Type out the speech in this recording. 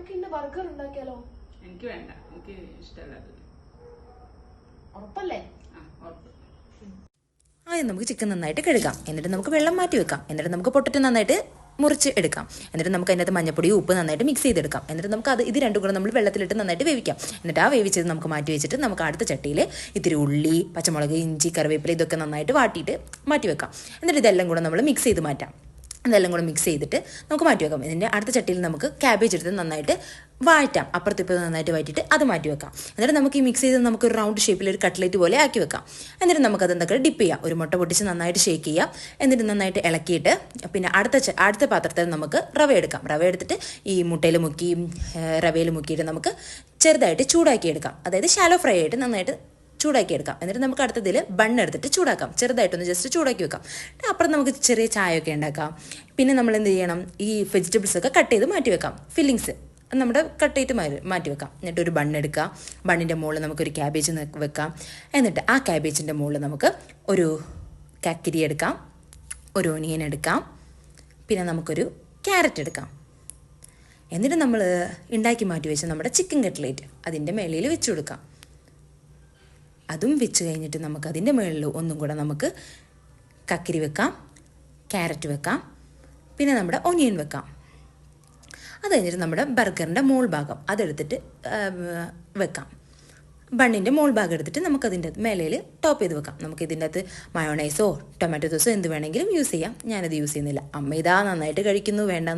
നമുക്ക് ഇന്ന് ബർഗർ ഉണ്ടാക്കിയാലോ? എനിക്ക് വേണ്ട, എനിക്ക് ഇഷ്ടമല്ല. ഉറപ്പല്ലേ? ആദ്യം നമുക്ക് ചിക്കൻ നന്നായിട്ട് കഴുകാം. എന്നിട്ട് നമുക്ക് വെള്ളം മാറ്റി വെക്കാം. എന്നിട്ട് നമുക്ക് പൊട്ടറ്റോ നന്നായിട്ട് മുറിച്ച് എടുക്കാം. എന്നിട്ട് നമുക്ക് അതിനകത്ത് മഞ്ഞപ്പൊടിയും ഉപ്പ് നന്നായിട്ട് മിക്സ് ചെയ്തെടുക്കാം. എന്നിട്ട് നമുക്ക് ഇത് രണ്ടും കൂടെ നമ്മൾ വെള്ളത്തിലിട്ട് നന്നായിട്ട് വേവിക്കാം. എന്നിട്ട് ആ വേവിച്ചത് നമുക്ക് മാറ്റി വെച്ചിട്ട് നമുക്ക് അടുത്ത ചട്ടിയിൽ ഇത്തിരി ഉള്ളി, പച്ചമുളക്, ഇഞ്ചി, കറിവേപ്പില ഇതൊക്കെ നന്നായിട്ട് വാട്ടിയിട്ട് മാറ്റി വെക്കാം. എന്നിട്ട് ഇതെല്ലാം കൂടെ നമ്മൾ മിക്സ് ചെയ്ത് മാറ്റാം. ഇതെല്ലാം കൂടെ മിക്സ് ചെയ്തിട്ട് നമുക്ക് മാറ്റി വെക്കാം. ഇതിൻ്റെ അടുത്ത ചട്ടിയിൽ നമുക്ക് ക്യാബേജ് എടുത്ത് നന്നായിട്ട് വാറ്റാം. അപ്പുറത്തിപ്പോൾ നന്നായിട്ട് വാറ്റിയിട്ട് അത് മാറ്റി വെക്കാം. എന്നിട്ട് നമുക്ക് ഈ മിക്സ് ചെയ്ത് നമുക്ക് ഒരു റൗണ്ട് ഷേപ്പിൽ ഒരു കട്ട്ലേറ്റ് പോലെ ആക്കി വെക്കാം. എന്നിട്ട് നമുക്കത് എന്തൊക്കെ ഡിപ്പ് ചെയ്യാം. ഒരു മുട്ട പൊട്ടിച്ച് നന്നായിട്ട് ഷേക്ക് ചെയ്യാം. എന്നിട്ട് നന്നായിട്ട് ഇളക്കിയിട്ട് പിന്നെ അടുത്ത പാത്രത്തിൽ നമുക്ക് റവ എടുക്കാം. റവ എടുത്തിട്ട് ഈ മുട്ടയിൽ മുക്കി റവയിൽ മുക്കിയിട്ട് നമുക്ക് ചെറുതായിട്ട് ചൂടാക്കി എടുക്കാം. അതായത് ഷാലോ ഫ്രൈ ആയിട്ട് നന്നായിട്ട് ചൂടാക്കി എടുക്കാം. എന്നിട്ട് നമുക്ക് അടുത്തതിൽ ബണ്ണെടുത്തിട്ട് ചൂടാക്കാം. ചെറുതായിട്ടൊന്ന് ജസ്റ്റ് ചൂടാക്കി വെക്കാം. അപ്പുറം നമുക്ക് ചെറിയ ചായയൊക്കെ ഉണ്ടാക്കാം. പിന്നെ നമ്മൾ എന്ത് ചെയ്യണം, ഈ വെജിറ്റബിൾസൊക്കെ കട്ട് ചെയ്ത് മാറ്റി വെക്കാം. ഫില്ലിങ്സ് നമ്മുടെ കട്ട് ചെയ്ത് മാറ്റി വെക്കാം. എന്നിട്ട് ഒരു ബണ്ണെടുക്കുക. ബണ്ണിൻ്റെ മുകളിൽ നമുക്കൊരു ക്യാബേജ് വെക്കാം. എന്നിട്ട് ആ ക്യാബേജിൻ്റെ മുകളിൽ നമുക്ക് ഒരു കക്കിരി എടുക്കാം, ഒരു ഓനിയൻ എടുക്കാം, പിന്നെ നമുക്കൊരു ക്യാരറ്റ് എടുക്കാം. എന്നിട്ട് നമ്മൾ ഉണ്ടാക്കി മാറ്റി വെച്ച നമ്മുടെ ചിക്കൻ കട്ട്ലേറ്റ് അതിൻ്റെ മേലയിൽ വെച്ച് കൊടുക്കാം. അതും വെച്ച് കഴിഞ്ഞിട്ട് നമുക്ക് അതിൻ്റെ മുകളിൽ ഒന്നും കൂടെ നമുക്ക് കക്കിരി വെക്കാം, ക്യാരറ്റ് വെക്കാം, പിന്നെ നമ്മുടെ ഒനിയൻ വെക്കാം. അത് കഴിഞ്ഞിട്ട് നമ്മുടെ ബർഗറിൻ്റെ മോൾ ഭാഗം അതെടുത്തിട്ട് വെക്കാം. ബണ്ണിൻ്റെ മോൾ ഭാഗം എടുത്തിട്ട് നമുക്കതിൻ്റെ മേലയിൽ ടോപ്പ് ചെയ്ത് വെക്കാം. നമുക്ക് ഇതിൻ്റെ അകത്ത് മയോണൈസോ ടൊമാറ്റോ സോസോ എന്ത് വേണമെങ്കിലും യൂസ് ചെയ്യാം. ഞാനത് യൂസ് ചെയ്യുന്നില്ല. അമ്മ ഇതാ നന്നായിട്ട് കഴിക്കുന്നു, വേണ്ടാന്ന്